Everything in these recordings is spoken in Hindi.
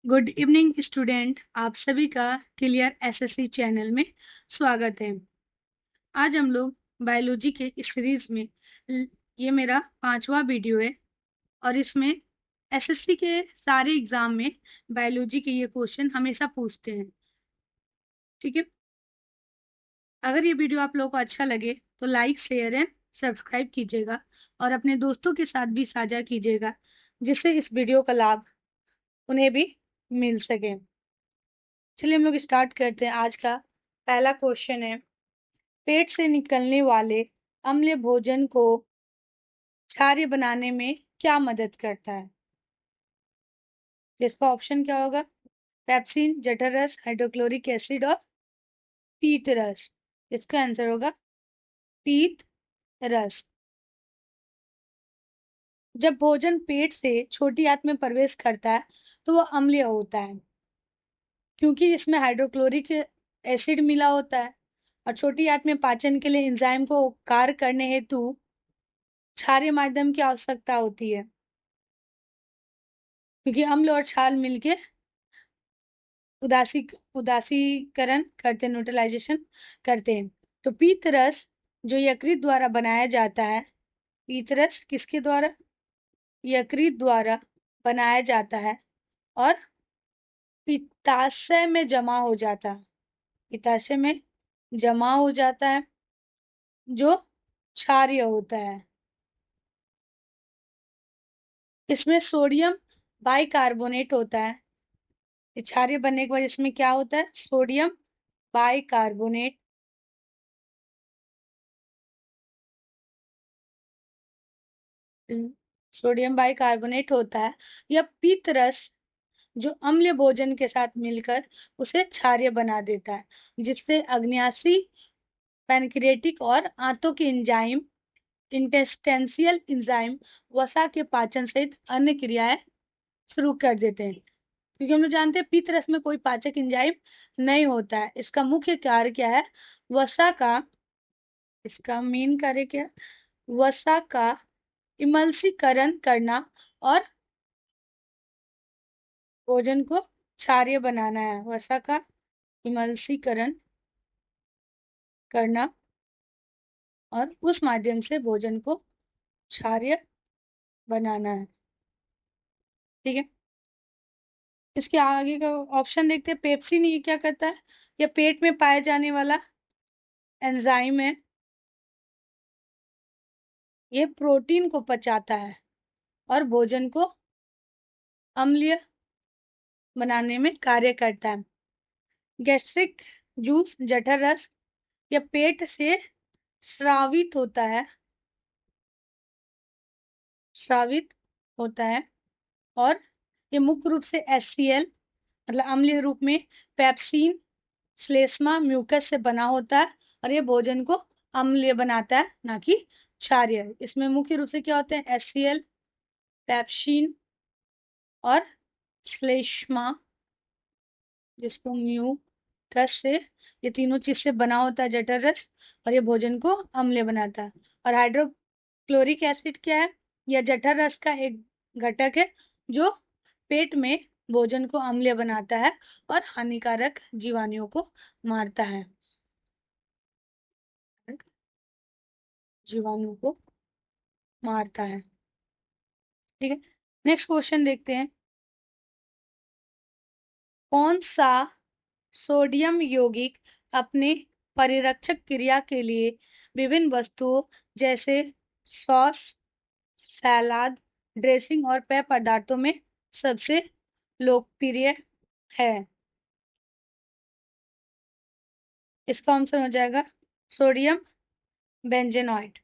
गुड इवनिंग स्टूडेंट, आप सभी का क्लियर एसएससी चैनल में स्वागत है। आज हम लोग बायोलॉजी के इस सीरीज में ये मेरा 5वां वीडियो है और इसमें एसएससी के सारे एग्जाम में बायोलॉजी के ये क्वेश्चन हमेशा पूछते हैं। ठीक है, अगर ये वीडियो आप लोगों को अच्छा लगे तो लाइक शेयर एंड सब्सक्राइब कीजिएगा और अपने दोस्तों के साथ भी साझा कीजिएगा, जिससे इस वीडियो का लाभ उन्हें भी मिल सके। चलिए हम लोग स्टार्ट करते हैं। आज का पहला क्वेश्चन है, पेट से निकलने वाले अम्ल भोजन को क्षारीय बनाने में क्या मदद करता है? इसका ऑप्शन क्या होगा? पेप्सिन, जठर रस, हाइड्रोक्लोरिक एसिड और पीत रस। इसका आंसर होगा पीत रस। जब भोजन पेट से छोटी आंत में प्रवेश करता है तो वह अम्लीय होता है, क्योंकि इसमें हाइड्रोक्लोरिक एसिड मिला होता है और छोटी आंत में पाचन के लिए एंजाइम को कार्य करने हेतु क्षारीय माध्यम की आवश्यकता होती है, क्योंकि अम्ल और क्षार मिलके उदासीकरण करते हैं, न्यूट्रलाइजेशन करते हैं। तो पीत रस जो यकृत द्वारा बनाया जाता है, पीत रस किसके द्वारा? यकृत द्वारा बनाया जाता है और पित्ताशय में जमा हो जाता है, पित्ताशय में जमा हो जाता है, जो क्षारीय होता है। इसमें सोडियम बाइकार्बोनेट होता है। क्षारीय बनने के बाद इसमें क्या होता है? Sodium bicarbonate. सोडियम बाइकार्बोनेट होता है। यह पित्त रस जो अम्ल भोजन के साथ मिलकर उसे क्षारीय बना देता है, जिससे अग्न्याशी, पैनक्रियाटिक और आंतों के एंजाइम, इंटेस्टेंशियल एंजाइम वसा के पाचन सहित अन्य क्रियाएं शुरू कर देते हैं। क्योंकि हम लोग जानते हैं पित्त रस में कोई पाचक एंजाइम नहीं होता है। इसका मुख्य कार्य क्या है? वसा का, इसका मेन कार्य क्या है? वसा का इमल्सीकरण करना और भोजन को क्षारीय बनाना है। वसा का इमल्सीकरण करना और उस माध्यम से भोजन को क्षारीय बनाना है। ठीक है, इसके आगे का ऑप्शन देखते हैं। पेप्सिन ये क्या करता है? ये पेट में पाए जाने वाला एंजाइम है। ये प्रोटीन को पचाता है और भोजन को अम्लीय बनाने में कार्य करता है। गैस्ट्रिक जूस, जठर रस, यह पेट से स्रावित होता है, स्रावित होता है और ये मुख्य रूप से HCl मतलब अम्लीय रूप में पेप्सिन, श्लेष्मा, म्यूकस से बना होता है और ये भोजन को अम्लीय बनाता है, ना कि क्षारीय। इसमें मुख्य रूप से क्या होते हैं? HCl, पेप्सिन और श्लेष्मा, जिसको म्यूकस से, ये तीनों चीज से बना होता है जठर रस, और ये भोजन को अम्लीय बनाता है। और हाइड्रोक्लोरिक एसिड क्या है? यह जठर रस का एक घटक है जो पेट में भोजन को अम्लीय बनाता है और हानिकारक जीवाणुओं को मारता है, जीवाणु को मारता है। ठीक है, नेक्स्ट क्वेश्चन देखते हैं। कौन सा सोडियम यौगिक अपने परिरक्षक क्रिया के लिए विभिन्न वस्तुओं जैसे सॉस, सलाद ड्रेसिंग और पेय पदार्थों में सबसे लोकप्रिय है? इसका आंसर हो जाएगा सोडियम बेंजेनॉइड।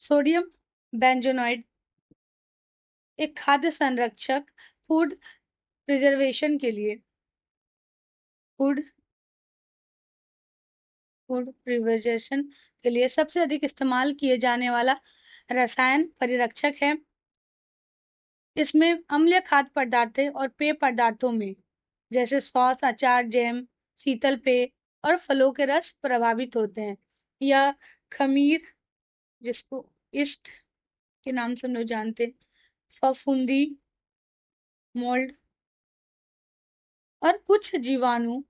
सोडियम बेंजेनॉइड एक खाद्य संरक्षक, फूड प्रिजर्वेशन के लिए, फूड फूड प्रिजर्वेशन के लिए सबसे अधिक इस्तेमाल किए जाने वाला रसायन परिरक्षक है। इसमें अम्लीय खाद्य पदार्थों और पेय पदार्थों में जैसे सॉस, अचार, जैम, शीतल पेय और फलों के रस प्रभावित होते हैं। यह खमीर, जिसको ईस्ट के नाम से हम लोग जानते हैं, फफूंदी मोल्ड और कुछ जीवाणु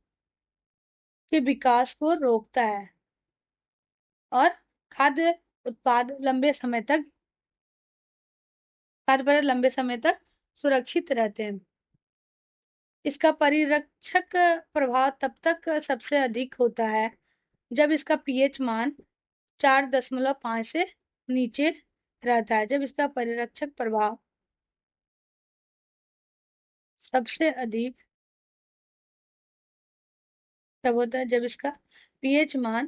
के विकास को रोकता है और खाद्य उत्पाद खाद्य पदार्थ लंबे समय तक सुरक्षित रहते हैं। इसका परिरक्षक प्रभाव तब तक सबसे अधिक होता है जब इसका पीएच मान 4.5 से नीचे रहता है। जब इसका परिरक्षक प्रभाव सबसे अधिक तब होता है जब इसका पीएच मान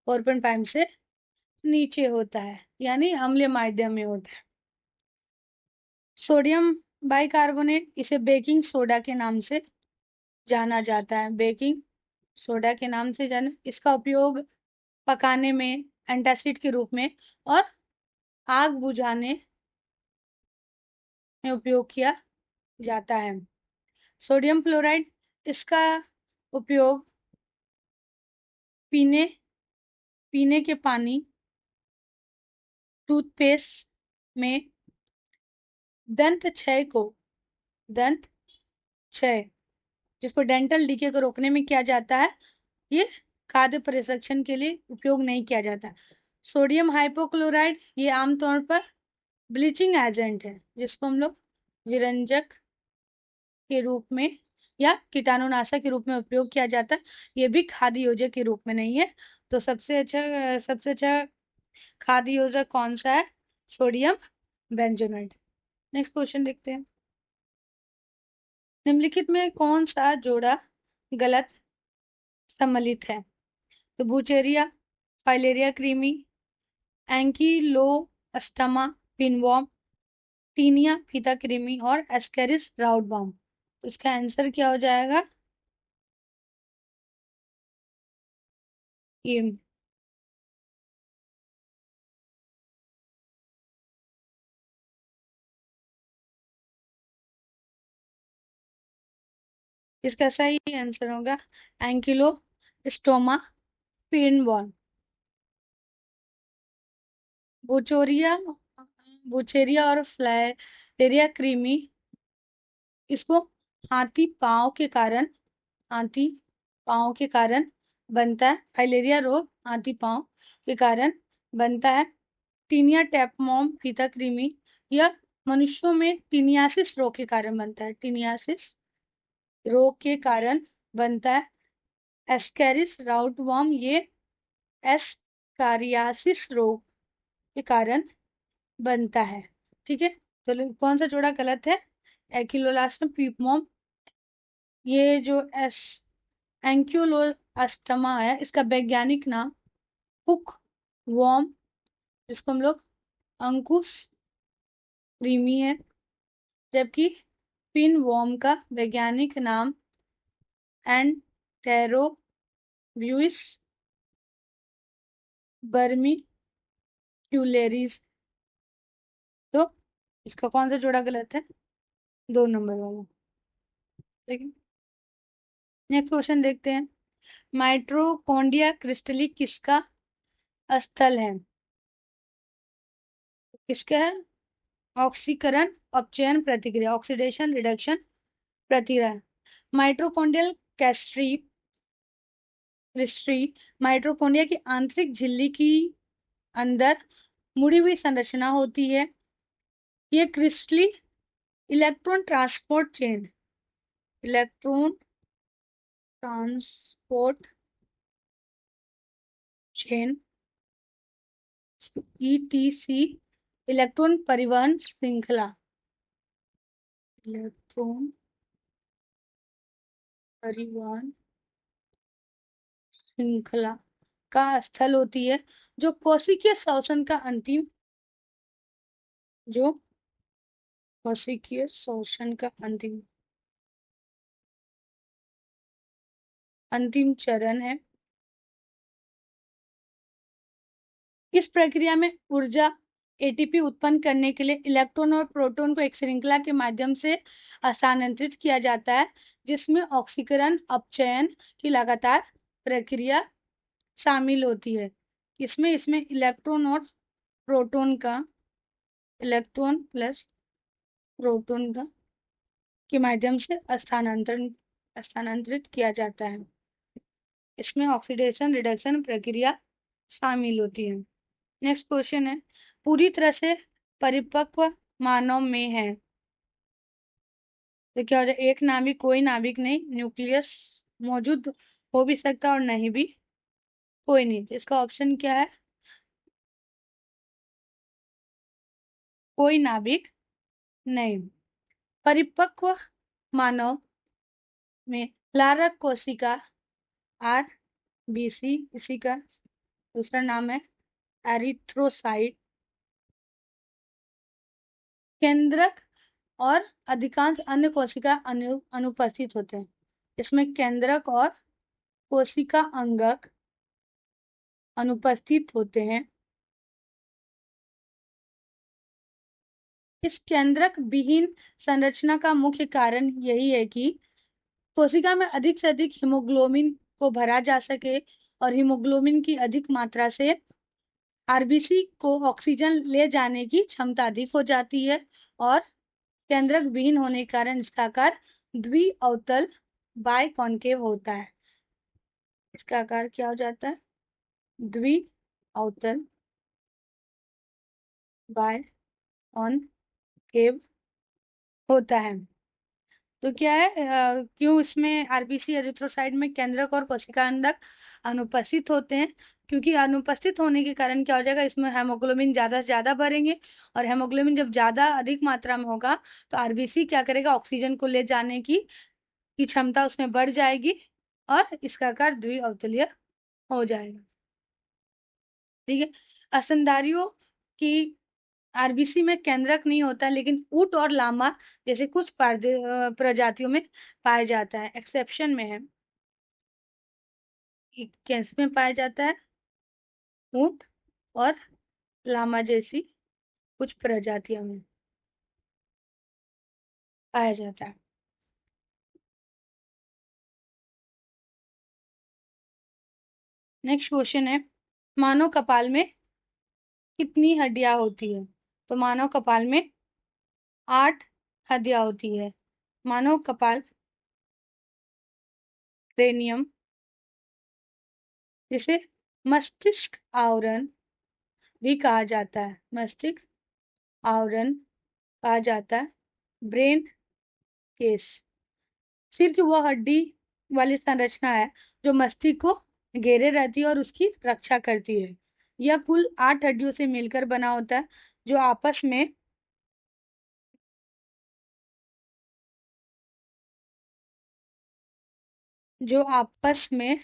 4.5 से नीचे होता है, यानी अम्लीय माध्यम में होता है। सोडियम बाइकार्बोनेट, इसे बेकिंग सोडा के नाम से जाना जाता है। बेकिंग सोडा के नाम से जाना, इसका उपयोग पकाने में, एंटासिड के रूप में और आग बुझाने में उपयोग किया जाता है। सोडियम फ्लोराइड, इसका उपयोग पीने के पानी, टूथपेस्ट में दंत क्षय जिसको डेंटल डीके को रोकने में किया जाता है, ये खाद्य परिरक्षण के लिए उपयोग नहीं किया जाता। सोडियम हाइपोक्लोराइड, ये आमतौर पर ब्लीचिंग एजेंट है, जिसको हम लोग विरंजक के रूप में या कीटाणुनाशक के रूप में उपयोग किया जाता है। ये भी खाद्य योजक के रूप में नहीं है। तो सबसे अच्छा खाद्य योजक कौन सा है? Sodium benzenoid. नेक्स्ट क्वेश्चन देखते हैं। निम्नलिखित में कौन सा जोड़ा गलत सम्मिलित है? तो बुचेरिया, फाइलेरिया क्रीमी, एंकिलोस्टमा पिनवॉर्म, टीनिया फीता क्रीमी और एस्केरिस राउटबाम। तो इसका आंसर क्या हो जाएगा? ये इसका सही आंसर होगा एंकिलोस्टोमा पिनवॉर्म। बुचोरिया बुचेरिया और फ्लाइलेरिया क्रीमी, इसको हाथी पाँव के कारण बनता है। फाइलेरिया रोग हाथी पाँव के कारण बनता है। टीनिया टैपमॉम फीता कृमि, यह मनुष्यों में टीनियासिस रोग के कारण बनता है। टीनियासिस रोग के कारण बनता है। एस्केरिस राउटवॉर्म, ये एस्कारियासिस रोग के कारण बनता है। ठीक है, तो कौन सा जोड़ा गलत है? एकिलोलास्टम पीपमॉम, ये जो एंक्यूलोस्टमा है, इसका वैज्ञानिक नाम हुक वॉर्म, जिसको हम लोग अंकुश कृमि है, जबकि पिन वॉर्म का वैज्ञानिक नाम एंटेरोब्यूस बर्मिक्यूलेरिस। तो इसका कौन सा जोड़ा गलत है? 2 नंबर वाला। ठीक है, नेक्स्ट क्वेश्चन देखते हैं। माइटोकॉन्ड्रिया क्रिस्टली किसका स्थल है? किसका है? ऑक्सीकरण अपचयन प्रतिक्रिया, ऑक्सीडेशन रिडक्शन प्रतिक्रिया। माइटोकॉन्ड्रियल क्रिस्टली माइटोकॉन्ड्रिया की आंतरिक झिल्ली की अंदर मुड़ी हुई संरचना होती है। ये क्रिस्टली electron transport chain ETC, electron परिवहन श्रृंखला, इलेक्ट्रॉन परिवहन श्रृंखला का स्थल होती है, जो कोशिकीय श्वसन का अंतिम चरण है। इस प्रक्रिया में ऊर्जा एटीपी उत्पन्न करने के लिए इलेक्ट्रॉन और प्रोटॉन को एक श्रृंखला के माध्यम से स्थानांतरित किया जाता है, जिसमें ऑक्सीकरण अपचयन की लगातार प्रक्रिया शामिल होती है। इसमें इलेक्ट्रॉन और प्रोटॉन का इलेक्ट्रॉन प्लस प्रोटॉन का के माध्यम से स्थानांतरित किया जाता है। इसमें ऑक्सीडेशन रिडक्शन प्रक्रिया शामिल होती है। नेक्स्ट क्वेश्चन है, पूरी तरह से परिपक्व मानव में है तो क्या हो जाए, एक नाभिक, कोई नाभिक नहीं, न्यूक्लियस मौजूद हो भी सकता और नहीं भी, कोई नहीं। तो इसका ऑप्शन क्या है, कोई नाभिक नहीं। परिपक्व मानव में लारक कोशिका RBC, इसी का दूसरा नाम है एरिथ्रोसाइट, केंद्रक और अधिकांश अन्य कोशिका अनुपस्थित होते हैं। इसमें केंद्रक और कोशिका अंगक अनुपस्थित होते हैं। इस केंद्रक विहीन संरचना का मुख्य कारण यही है कि कोशिका में अधिक से अधिक हीमोग्लोबिन को भरा जा सके और हीमोग्लोबिन की अधिक मात्रा से आरबीसी को ऑक्सीजन ले जाने की क्षमता अधिक हो जाती है और केंद्रक विहीन होने के कारण इसका आकार द्विअवतल बायकॉन्केव होता है। इसका आकार क्या हो जाता है, द्विअवतल बायकॉन्केव होता है। तो क्या है, क्यों इसमें आरबीसी एरिथ्रोसाइट में केंद्रक और कोशिका अंडक अनुपस्थित होते हैं, क्योंकि अनुपस्थित होने के कारण क्या हो जाएगा, इसमें हेमोग्लोबिन ज्यादा से ज्यादा भरेंगे और हेमोग्लोबिन जब ज्यादा अधिक मात्रा में होगा तो आरबीसी क्या करेगा, ऑक्सीजन को ले जाने की क्षमता उसमें बढ़ जाएगी और इसका आकार द्विअवतलीय हो जाएगा। ठीक है। स्तनधारियों की आरबीसी में केंद्रक नहीं होता, लेकिन ऊंट और लामा जैसे कुछ प्रजातियों में पाया जाता है, एक्सेप्शन में है। कैसे में पाया जाता है, ऊंट और लामा जैसी कुछ प्रजातियों में पाया जाता है। नेक्स्ट क्वेश्चन है, मानव कपाल में कितनी हड्डियां होती है। तो मानव कपाल में 8 हड्डियां होती है। मानव कपाल क्रेनियम, जिसे मस्तिष्क आवरण भी कहा जाता है, मस्तिष्क आवरण कहा जाता है, ब्रेन केस। सिर की वह हड्डी वाली संरचना है जो मस्तिष्क को घेरे रहती है और उसकी रक्षा करती है। यह कुल 8 हड्डियों से मिलकर बना होता है जो आपस में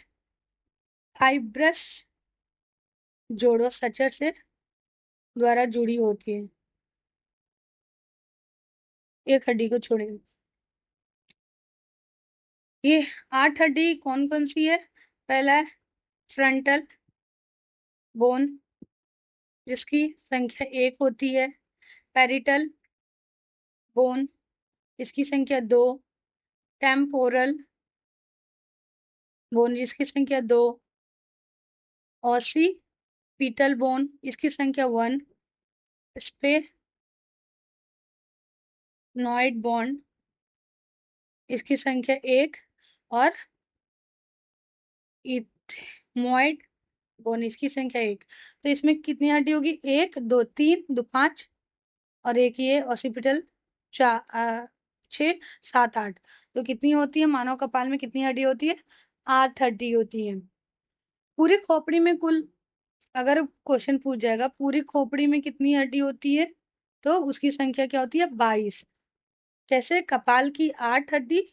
फाइब्रस जोड़ों सचर से द्वारा जुड़ी होती है, एक हड्डी को छोड़ेंगे। ये 8 हड्डी कौन कौन सी है, पहला है फ्रंटल बोन, जिसकी संख्या 1 होती है। पैरिटल बोन, इसकी संख्या 2। टेम्पोरल बोन, जिसकी संख्या 2। ऑसीपिटल बोन, इसकी संख्या 1। स्फेनॉइड बोन, इसकी संख्या 1। और इथमॉइड बोन, इसकी संख्या 1। तो इसमें कितनी हड्डी होगी, 1 2 3 2 5 और एक ये ऑसिपिटल 6 7 8। तो कितनी होती है, मानव कपाल में कितनी हड्डी होती है, 8 हड्डी होती है। पूरी खोपड़ी में कुल, अगर क्वेश्चन पूछ जाएगा पूरी खोपड़ी में कितनी हड्डी होती है, तो उसकी संख्या क्या होती है, 22। कैसे, कपाल की 8 हड्डी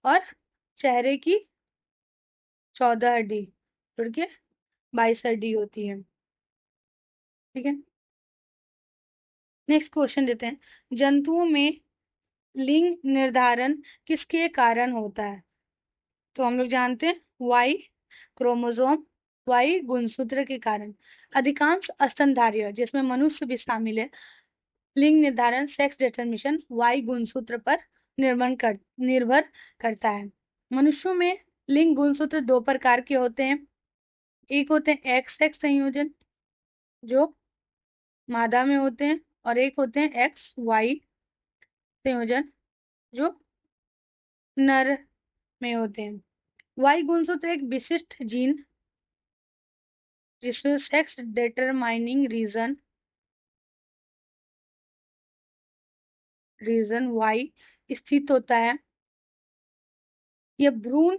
और चेहरे की 14 हड्डी जुड़ के 22 हड्डी होती है। ठीक है। नेक्स्ट क्वेश्चन देते हैं, जंतुओं में लिंग निर्धारण किसके कारण होता है। तो हम लोग जानते हैं वाई क्रोमोसोम, वाई गुणसूत्र के कारण। अधिकांश स्तनधारी जिसमें मनुष्य भी शामिल है, लिंग निर्धारण सेक्स डिटरमिनेशन वाई गुणसूत्र पर निर्भर करता है। मनुष्यों में लिंग गुणसूत्र 2 प्रकार के होते हैं। एक होते हैं एक्स सेक्स संयोजन जो मादा में होते हैं, और एक होते हैं एक्स वाई संयोजन जो नर में होते हैं। वाई गुणसूत्र एक विशिष्ट जीन जिसमें सेक्स डिटरमाइनिंग रीजन वाई स्थित होता है। यह भ्रूण,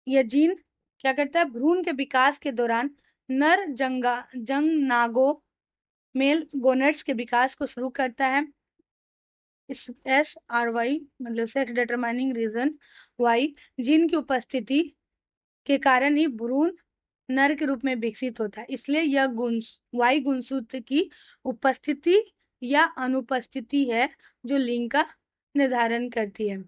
यह जीन क्या करता है, भ्रूण के विकास के दौरान नर जंगनागो मेल गोनेट्स के विकास को शुरू करता है। इस SRY मतलब sex determining region Y gene की उपस्थिति के कारण ही भ्रूण नर के रूप में विकसित होता है। इसलिए यह वाई गुणसूत्र की उपस्थिति या अनुपस्थिति है जो लिंग का निर्धारण करती है।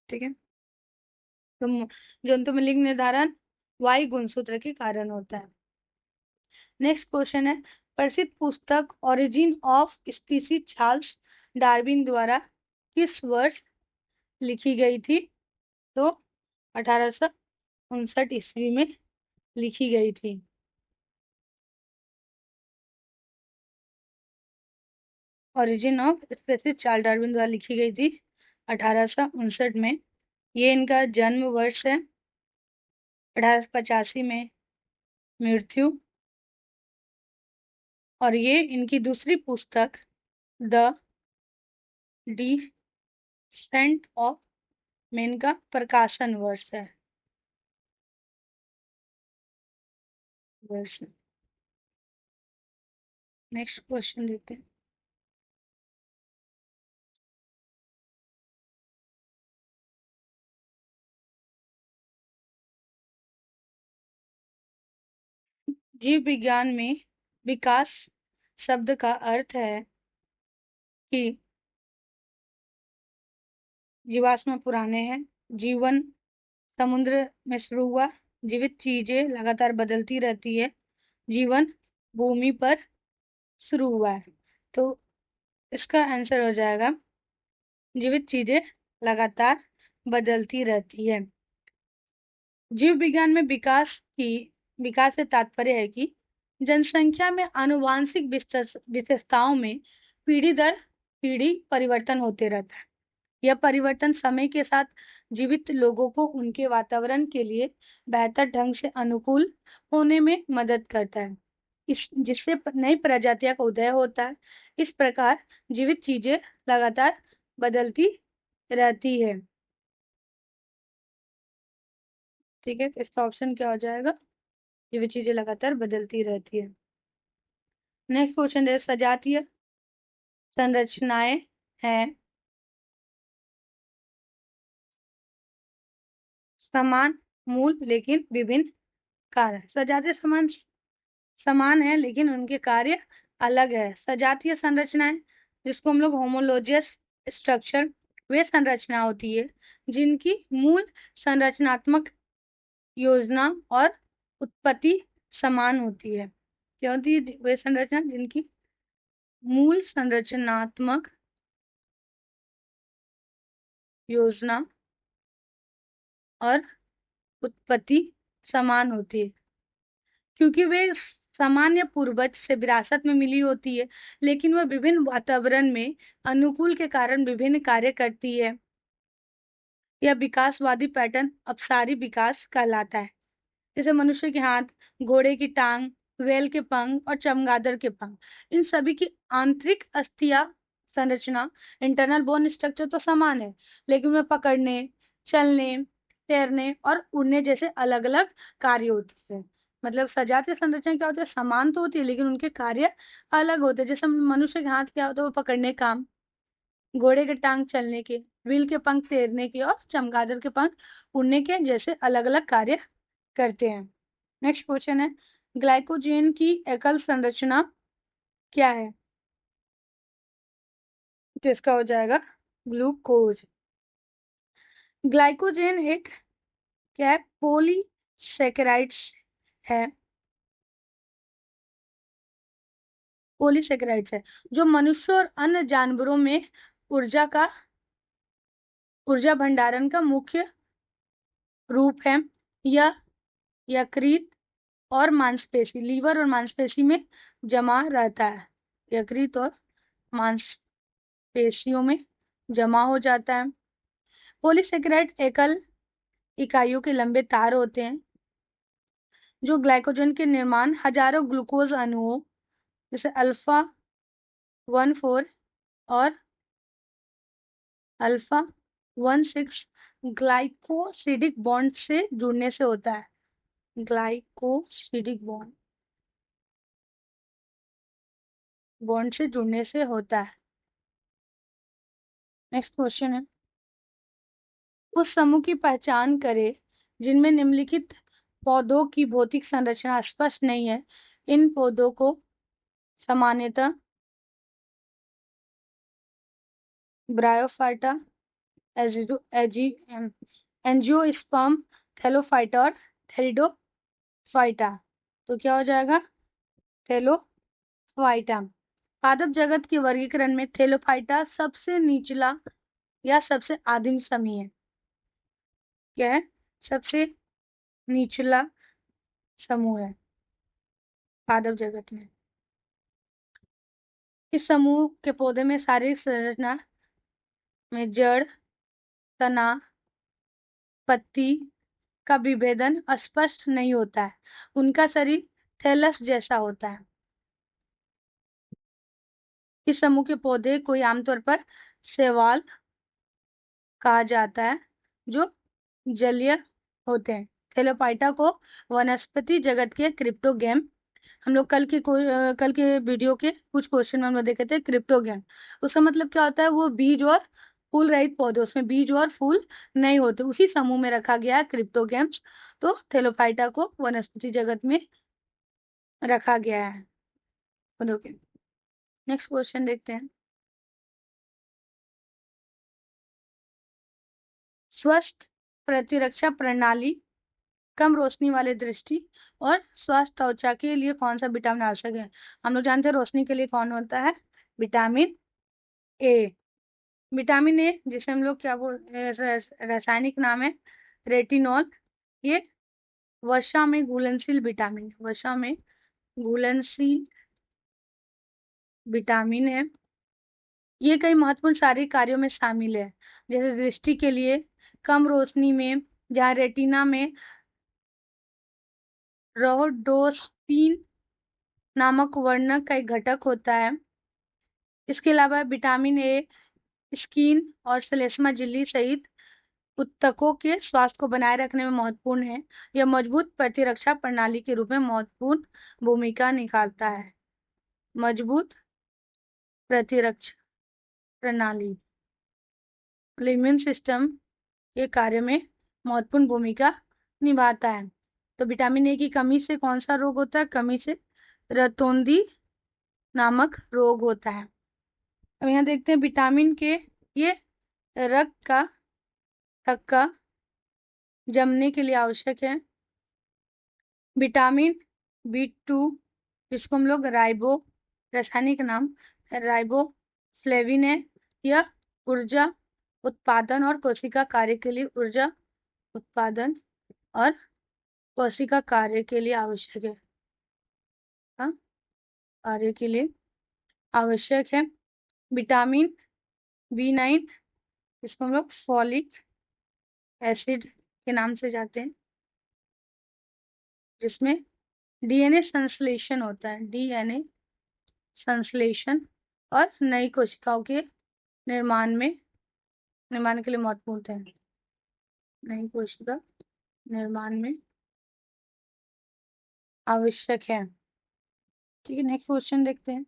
ठीक है, तो जंतु में लिंग निर्धारण वाई गुणसूत्र के कारण होता है। नेक्स्ट क्वेश्चन है, प्रसिद्ध पुस्तक origin of species Charles Darwin द्वारा किस वर्ष लिखी गई थी? तो 1859 ईस्वी में लिखी गई थी। Origin of species Charles Darwin द्वारा लिखी गई थी 1859 में। ये इनका जन्म वर्ष है। 1885 में मृत्यु। और ये इनकी दूसरी पुस्तक द डिसेंट ऑफ मैन का प्रकाशन वर्ष है। नेक्स्ट क्वेश्चन देते हैं। जीव विज्ञान में विकास शब्द का अर्थ है कि जीवाश्म पुराने हैं, जीवन समुद्र में शुरू हुआ, जीवित चीजें लगातार बदलती रहती है, जीवन भूमि पर शुरू हुआ है। तो इसका आंसर हो जाएगा जीवित चीजें लगातार बदलती रहती है। जीव विज्ञान में विकास से तात्पर्य है कि जनसंख्या में आनुवांशिक विशेषताओं में पीढ़ी दर पीढ़ी परिवर्तन होते रहता है। यह परिवर्तन समय के साथ जीवित लोगों को उनके वातावरण के लिए बेहतर ढंग से अनुकूल होने में मदद करता है, जिससे नई प्रजातियों का उदय होता है। इस प्रकार जीवित चीजें लगातार बदलती रहती है। ठीक है, तो इसका ऑप्शन क्या हो जाएगा? जीवित चीजें लगातार बदलती रहती है। नेक्स्ट क्वेश्चन है, सजातीय संरचनाएं हैं समान मूल लेकिन विभिन्न कार्य। सजातीय समान है लेकिन उनके कार्य अलग है। सजातीय संरचनाएं जिसको हम लोग होमोलोजियस स्ट्रक्चर, वे संरचना होती है जिनकी मूल संरचनात्मक योजना और उत्पत्ति समान होती है। क्या होती है वे संरचना? जिनकी मूल संरचनात्मक योजना और उत्पत्ति समान होती है, क्योंकि वे सामान्य पूर्वज से विरासत में मिली होती है, लेकिन वह विभिन्न वातावरण में अनुकूल के कारण विभिन्न कार्य करती है। यह विकासवादी पैटर्न अपसारी विकास कहलाता है। जैसे मनुष्य के हाथ, घोड़े की टांग, वेल के पंख और चमगादड़ के पंख, इन सभी की आंतरिक अस्थिया संरचना, इंटरनल बोन स्ट्रक्चर तो समान है, लेकिन वे पकड़ने, चलने, तैरने और उड़ने जैसे अलग अलग कार्य होते हैं। मतलब सजातीय संरचना क्या होती है? समान तो होती है लेकिन उनके कार्य अलग होते हैं। जैसे मनुष्य के हाथ क्या होता है? वो पकड़ने काम, घोड़े के टांग चलने के, व्हील के पंख तैरने के और चमगादड़ के पंख उड़ने के जैसे अलग अलग कार्य करते हैं। नेक्स्ट क्वेश्चन है, ग्लाइकोजेन की एकल संरचना क्या है? तो इसका हो जाएगा ग्लूकोज। ग्लाइकोजेन एक क्या है? पॉलीसेकेराइड्स है। पॉलीसेकेराइड्स है जो मनुष्य और अन्य जानवरों में ऊर्जा भंडारण का मुख्य रूप है। यह यकृत और मांसपेशी, लीवर और मांसपेशी में जमा रहता है। यकृत और मांसपेशियों में जमा हो जाता है। पॉलीसेकेराइड एकल इकाइयों के लंबे तार होते हैं जो ग्लाइकोजन के निर्माण हजारों ग्लूकोज अणुओं जैसे अल्फा 14 और अल्फा 16 ग्लाइकोसिडिक बॉन्ड से जुड़ने से होता है। ग्लाइकोसिडिक बॉन्ड से जुड़ने से होता है। नेक्स्ट क्वेश्चन है, उस समूह की पहचान करें जिनमें निम्नलिखित पौधों की भौतिक संरचना स्पष्ट नहीं है। इन पौधों को सामान्यतः ब्रायोफाइटा, एंजियोस्पर्म, थैलोफाइटा और थेरिडोफाइटा। तो क्या हो जाएगा? थैलोफाइटा। पादप जगत के वर्गीकरण में थैलोफाइटा सबसे निचला या सबसे आदिम समूह है। क्या है? सबसे निचला समूह है पादप जगत में। इस समूह के पौधे में शारीरिक संरचना में जड़, तना, पत्ती का विभेदन स्पष्ट नहीं होता है। उनका शरीर थैलस जैसा होता है। इस समूह के पौधे को आमतौर पर शैवाल कहा जाता है जो जलीय होते हैं। थैलोफाइटा को वनस्पति जगत के क्रिप्टोगैम, हम लोग कल के वीडियो के कुछ क्वेश्चन में हम लोग देखे थे क्रिप्टोगैम। उसका मतलब क्या होता है? वो बीज और फूल रहित पौधे, उसमें बीज और फूल नहीं होते, उसी समूह में रखा गया है क्रिप्टोगैम्स। तो थैलोफाइटा को वनस्पति जगत में रखा गया है। नेक्स्ट क्वेश्चन देखते हैं, स्वस्थ प्रतिरक्षा प्रणाली, कम रोशनी वाले दृष्टि और स्वस्थ त्वचा के लिए कौन सा विटामिन आवश्यक है? हम लोग जानते हैं रोशनी के लिए कौन होता है? Vitamin A. विटामिन ए जिसे हम लोग क्या रासायनिक नाम है रेटिनॉल। ये वसा में घुलनशील विटामिन है। ये कई महत्वपूर्ण शारीरिक कार्यों में शामिल है, जैसे दृष्टि के लिए, कम रोशनी में, जहाँ रेटिना में रोडोस्पिन नामक वर्णक का एक घटक होता है। इसके अलावा विटामिन ए स्किन और श्लेष्मा झिल्ली सहित ऊतकों के स्वास्थ्य को बनाए रखने में महत्वपूर्ण है। यह मजबूत प्रतिरक्षा प्रणाली के रूप में महत्वपूर्ण भूमिका निभाता है। मजबूत प्रतिरक्षा प्रणाली, इम्यून सिस्टम के कार्य में महत्वपूर्ण भूमिका निभाता है। तो विटामिन ए की कमी से कौन सा रोग होता है? कमी से रतौंधी नामक रोग होता है। अब यहाँ देखते हैं विटामिन के, ये रक्त का थक्का जमने के लिए आवश्यक है। विटामिन B2 जिसको हम लोग रासायनिक नाम राइबोफ्लेविन है, यह ऊर्जा उत्पादन और कोशिका कार्य के लिए आवश्यक है। कार्य के लिए आवश्यक है। विटामिन B9 जिसको हम लोग फॉलिक एसिड के नाम से जाते हैं, जिसमें डीएनए संश्लेषण होता है। डीएनए संश्लेषण और नई कोशिकाओं के निर्माण के लिए महत्वपूर्ण है। नई कोशिका निर्माण में आवश्यक है। ठीक है, नेक्स्ट क्वेश्चन देखते हैं।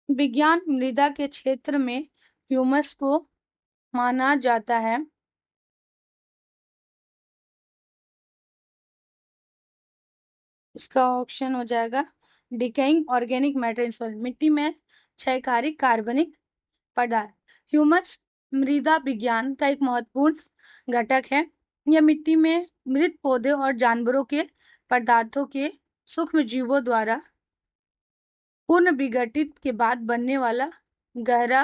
विज्ञान मृदा के क्षेत्र में ह्यूमस को माना जाता है। इसका ऑप्शन हो जाएगा डिकेइंग ऑर्गेनिक मैटर, मिट्टी में क्षयकारी कार्बनिक पदार्थ। ह्यूमस मृदा विज्ञान का एक महत्वपूर्ण घटक है। यह मिट्टी में मृत पौधे और जानवरों के पदार्थों के सूक्ष्म जीवों द्वारा पूर्ण विघटित के बाद बनने वाला गहरा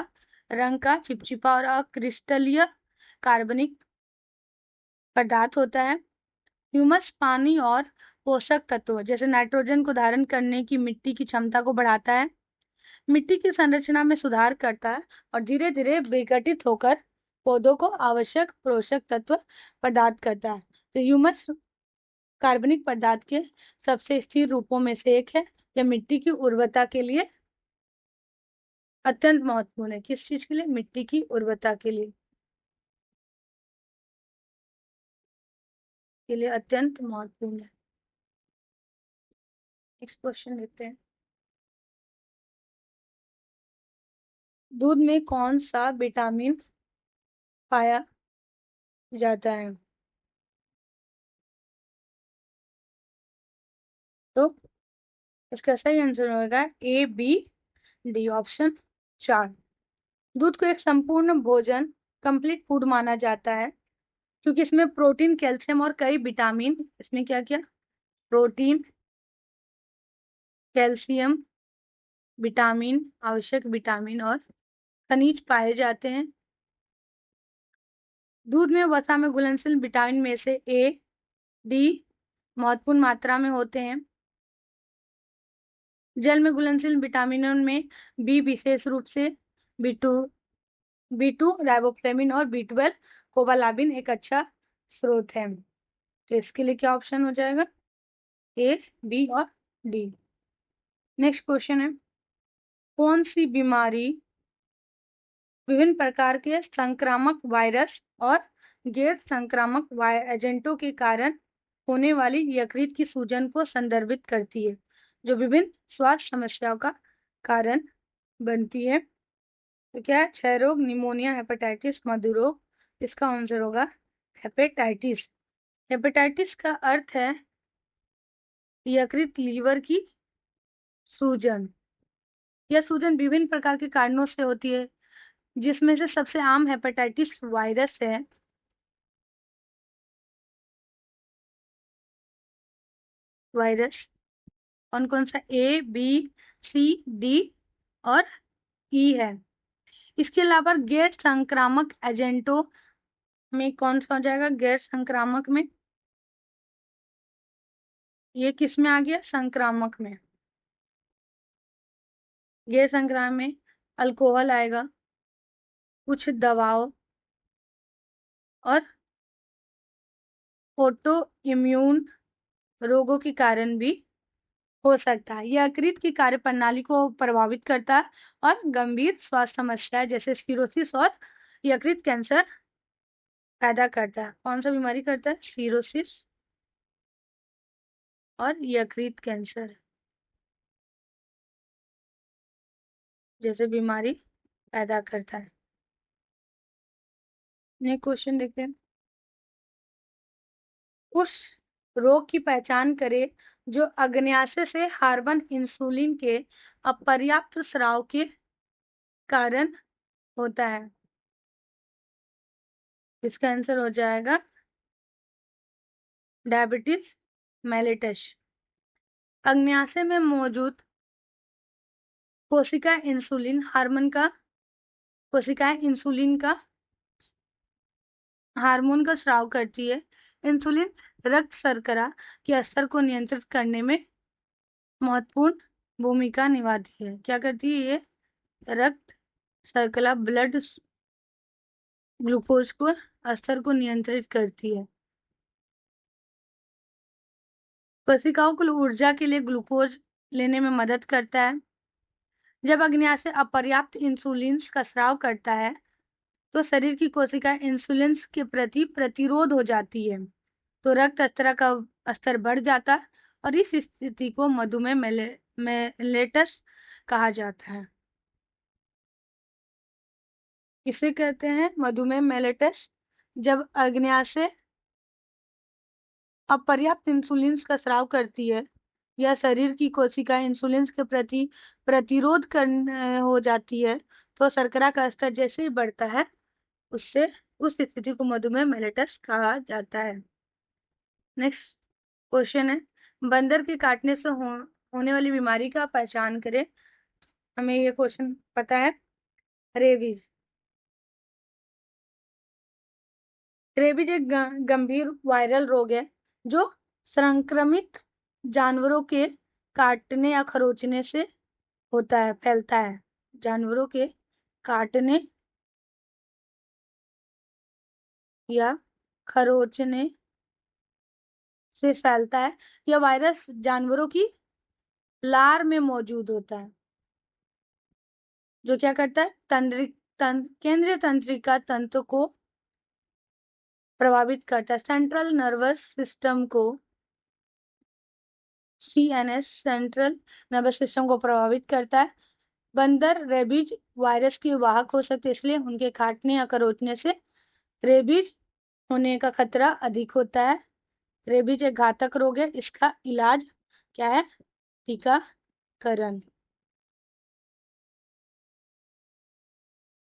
रंग का चिपचिपा और अक्रिस्टलीय कार्बनिक पदार्थ होता है। ह्यूमस पानी और पोषक तत्व जैसे नाइट्रोजन को धारण करने की मिट्टी की क्षमता को बढ़ाता है, मिट्टी की संरचना में सुधार करता है और धीरे धीरे विघटित होकर पौधों को आवश्यक पोषक तत्व प्रदान करता है। तो ह्यूमस कार्बनिक पदार्थ के सबसे स्थिर रूपों में से एक है। यह मिट्टी की उर्वरता के लिए अत्यंत महत्वपूर्ण है। किस चीज के लिए? मिट्टी की उर्वरता के लिए अत्यंत महत्वपूर्ण है। नेक्स्ट क्वेश्चन देखते हैं। दूध में कौन सा विटामिन पाया जाता है? तो इसका सही आंसर होगा ए, बी, डी, ऑप्शन 4। दूध को एक संपूर्ण भोजन, कंप्लीट फूड माना जाता है क्योंकि इसमें प्रोटीन, कैल्शियम और कई विटामिन, इसमें क्या क्या? प्रोटीन, कैल्शियम, विटामिन, आवश्यक विटामिन और खनिज पाए जाते हैं। दूध में वसा में घुलनशील विटामिन में से ए, डी महत्वपूर्ण मात्रा में होते हैं। जल में घुलनशील विटामिनों में बी विशेष रूप से B2 राइबोफ्लेविन और B12 कोबालामिन एक अच्छा स्रोत है। तो इसके लिए क्या ऑप्शन हो जाएगा? ए, बी और डी। नेक्स्ट क्वेश्चन है, कौन सी बीमारी विभिन्न प्रकार के संक्रामक वायरस और गैर संक्रामक एजेंटों के कारण होने वाली यकृत की सूजन को संदर्भित करती है, जो विभिन्न स्वास्थ्य समस्याओं का कारण बनती है? तो क्या है? क्षय रोग, निमोनिया, हेपेटाइटिस, मधुरोग। इसका आंसर होगा हेपेटाइटिस। हेपेटाइटिस का अर्थ है यकृत लीवर की सूजन। यह सूजन विभिन्न प्रकार के कारणों से होती है, जिसमें से सबसे आम हेपेटाइटिस वायरस है। वायरस कौन कौन सा? ए, बी, सी, डी और ई है। इसके अलावा गैर संक्रामक एजेंटों में कौन सा हो जाएगा? गैर संक्रामक में ये किस में आ गया? संक्रामक में। गैर संक्रामक में अल्कोहल आएगा, कुछ दवाओं और ऑटो इम्यून रोगों के कारण भी हो सकता है। यह यकृत की कार्य प्रणाली को प्रभावित करता है और गंभीर स्वास्थ्य समस्याएं जैसे सिरोसिस और यकृत कैंसर पैदा करता है। कौन सा बीमारी करता है? सिरोसिस और यकृत कैंसर जैसे बीमारी पैदा करता है। नेक्स्ट क्वेश्चन देखते हैं, उस रोग की पहचान करें जो अग्न्याशय से हार्मोन इंसुलिन के अपर्याप्त स्राव के कारण होता है। इसका आंसर हो जाएगा डायबिटीज मेलिटस। अग्न्याशय में मौजूद कोशिका इंसुलिन हार्मोन का स्राव करती है। इंसुलिन रक्त शर्करा के स्तर को नियंत्रित करने में महत्वपूर्ण भूमिका निभाती है। क्या करती है ये? रक्त शर्करा, ब्लड ग्लूकोज को स्तर को नियंत्रित करती है। कोशिकाओं को ऊर्जा के लिए ग्लूकोज लेने में मदद करता है। जब अग्न्याशय अपर्याप्त इंसुलिन का स्राव करता है तो शरीर की कोशिका इंसुलिन के प्रति प्रतिरोध हो जाती है, तो रक्त स्तर का स्तर बढ़ जाता है और इस स्थिति को मधुमेह मेलेटस कहा जाता है। इसे कहते हैं मधुमेह मेलेटस। जब अग्न्याशय अपर्याप्त इंसुलिन का स्राव करती है या शरीर की कोशिका इंसुलिन के प्रति प्रतिरोध हो जाती है, तो शर्करा का स्तर जैसे ही बढ़ता है उससे उस स्थिति को मधुमेह मेलेटस कहा जाता है। नेक्स्ट क्वेश्चन है, बंदर के काटने से होने वाली बीमारी का पहचान करें। हमें ये क्वेश्चन पता है, रेबीज। रेबीज एक गंभीर वायरल रोग है जो संक्रमित जानवरों के काटने या खरोचने से होता है, फैलता है। जानवरों के काटने या खरोंचने से फैलता है। यह वायरस जानवरों की लार में मौजूद होता है, जो क्या करता है, केंद्रीय तंत्रिका तंत्र को प्रभावित करता है। सेंट्रल नर्वस सिस्टम को, CNS, सेंट्रल नर्वस सिस्टम को प्रभावित करता है। बंदर रेबीज वायरस के वाहक हो सकते हैं, इसलिए उनके काटने या खरोंचने से रेबीज होने का खतरा अधिक होता है। रेबीज एक घातक रोग है, इसका इलाज क्या है, टीकाकरण,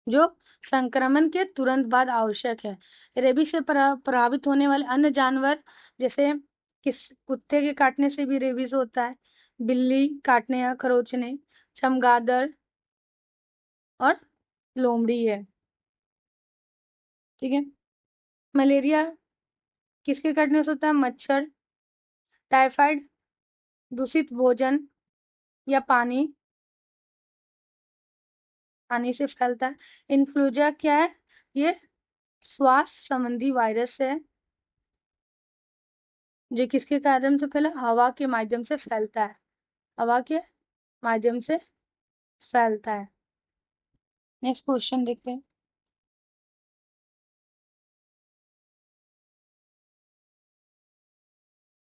जो संक्रमण के तुरंत बाद आवश्यक है। रेबीज से प्रभावित होने वाले अन्य जानवर, जैसे कुत्ते के काटने से भी रेबीज होता है, बिल्ली काटने या खरोंचने, चमगादड़ और लोमड़ी है। ठीक है। मलेरिया किसके काटने से होता है, मच्छर, टाइफाइड दूषित भोजन या पानी से फैलता है। इन्फ्लुएंजा क्या है, ये श्वास संबंधी वायरस है, जो किसके माध्यम से फैला, हवा के माध्यम से फैलता है, हवा के माध्यम से फैलता है। नेक्स्ट क्वेश्चन देखते हैं।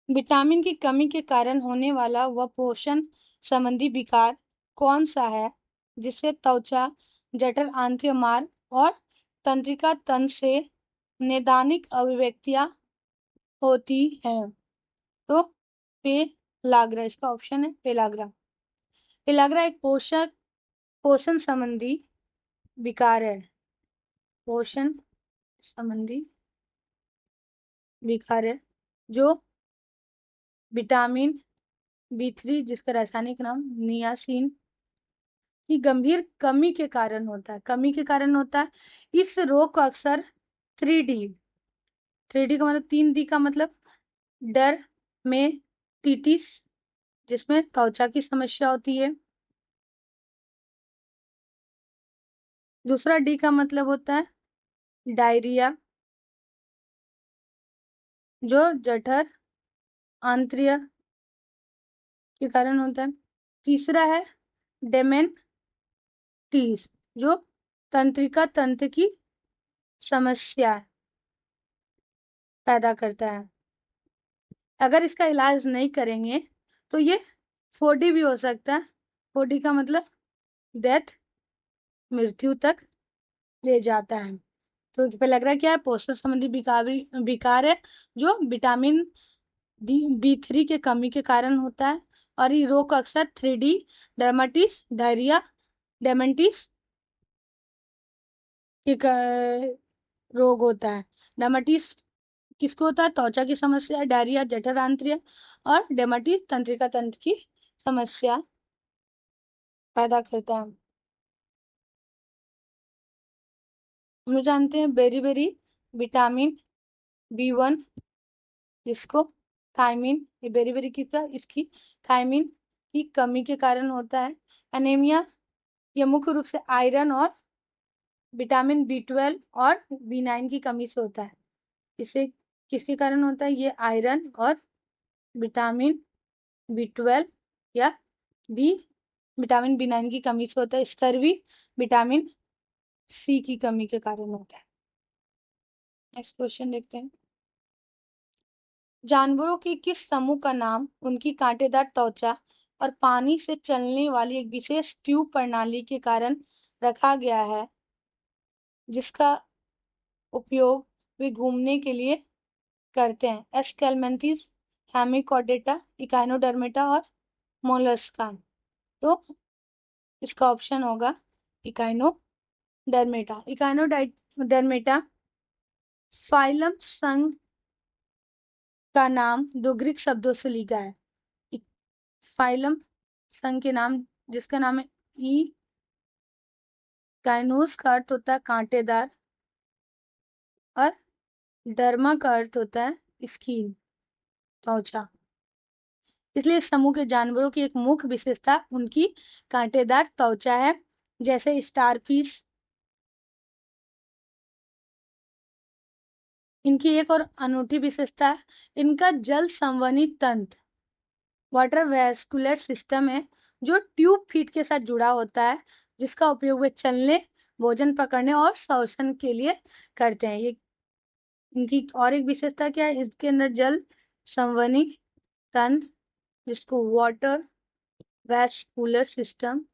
विटामिन की कमी के कारण होने वाला वह पोषण संबंधी विकार कौन सा है, जिससे त्वचा, जठर, आंत्रिक मार्ग और तंत्रिका तंत्र से नैदानिक अभिव्यक्तियां होती हैं? तो पेलाग्रा इसका ऑप्शन है, पेलाग्रा। पेलाग्रा एक पोषण संबंधी विकार है, पोषण संबंधी विकार है, जो विटामिन B3, जिसका रासायनिक नाम नियासिन, की गंभीर कमी के कारण होता है, इस रोग को अक्सर 3D, का मतलब 3D का मतलब डर में टीटिस, जिसमें त्वचा की समस्या होती है। दूसरा D का मतलब होता है डायरिया, जो जठर आंत्रिय के कारण होता है। तीसरा है डेमेंटिस, जो तंत्रिका तंत्र की समस्या पैदा करता है। अगर इसका इलाज नहीं करेंगे तो ये 4D भी हो सकता है। 4D का मतलब डेथ, मृत्यु तक ले जाता है। तो पे लग रहा है क्या है, पोषण संबंधी विकार है, जो विटामिन B3 के कमी के कारण होता है, और ये रोग अक्सर 3D डर्माटिस, डायरिया, डेमेंटिस के रोग होता है। डर्माटिस किसको होता है, त्वचा की समस्या, डायरिया जठर आंत्रिय, और डेमेटिस तंत्रिका तंत्र की समस्या पैदा करता है। हम लोग जानते हैं बेरी विटामिन B1, जिसको थायमिन, ये बेरी किसका, इसकी थायमिन की कमी के कारण होता है। एनीमिया, ये मुख्य रूप से आयरन और विटामिन B12 और B9 की कमी से होता है। इसे किसके कारण होता है, ये आयरन और विटामिन B12 या बी विटामिन B9 की कमी से होता है। स्कर्वी विटामिन C की कमी के कारण होता है। नेक्स्ट क्वेश्चन देखते हैं। जानवरों के किस समूह का नाम उनकी कांटेदार त्वचा और पानी से चलने वाली एक विशेष ट्यूब प्रणाली के कारण रखा गया है, जिसका उपयोग वे घूमने के लिए करते हैं? एस्केलमेंथिस, हेमिकॉर्डेटा, इकाइनोडर्मेटा और मोलस्का। तो इसका ऑप्शन होगा इकाइनोडर्मेटा। इकाइनोडर्मेटा फाइलम संघ का नाम दो ग्रीक शब्दों से लिखा है। फाइलम संघ के नाम, जिसका नाम है काइनोस का अर्थ होता है कांटेदार, और डर्मा का अर्थ होता है स्किन, त्वचा। इसलिए इस समूह के जानवरों की एक मुख्य विशेषता उनकी कांटेदार त्वचा है, जैसे स्टारफिश, इनकी एक और अनूठी विशेषता है, इनका जल संवहनी तंत्र वाटर वेस्कुलर सिस्टम है जो ट्यूब फीट के साथ जुड़ा होता है, जिसका उपयोग वे चलने, भोजन पकड़ने और श्वसन के लिए करते हैं। ये इनकी और एक विशेषता क्या है, इसके अंदर जल संवहनी तंत्र जिसको वाटर वेस्कुलर सिस्टम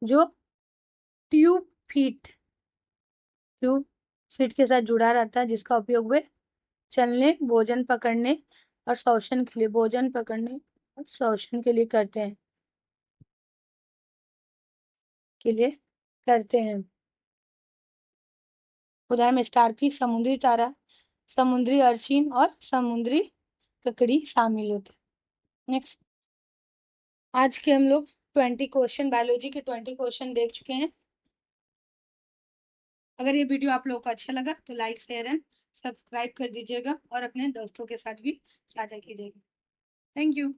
जो ट्यूब फीट के साथ जुड़ा रहता है, जिसका उपयोग वे चलने, भोजन पकड़ने और श्वसन के लिए करते हैं उदाहरण में स्टारफिश, समुद्री तारा, समुद्री अर्चिन और समुद्री ककड़ी शामिल होते हैं। नेक्स्ट, आज के हम लोग 20 क्वेश्चन, बायोलॉजी के 20 क्वेश्चन देख चुके हैं। अगर ये वीडियो आप लोगों को अच्छा लगा तो लाइक, शेयर एंड सब्सक्राइब कर दीजिएगा और अपने दोस्तों के साथ भी साझा कीजिएगा। Thank you.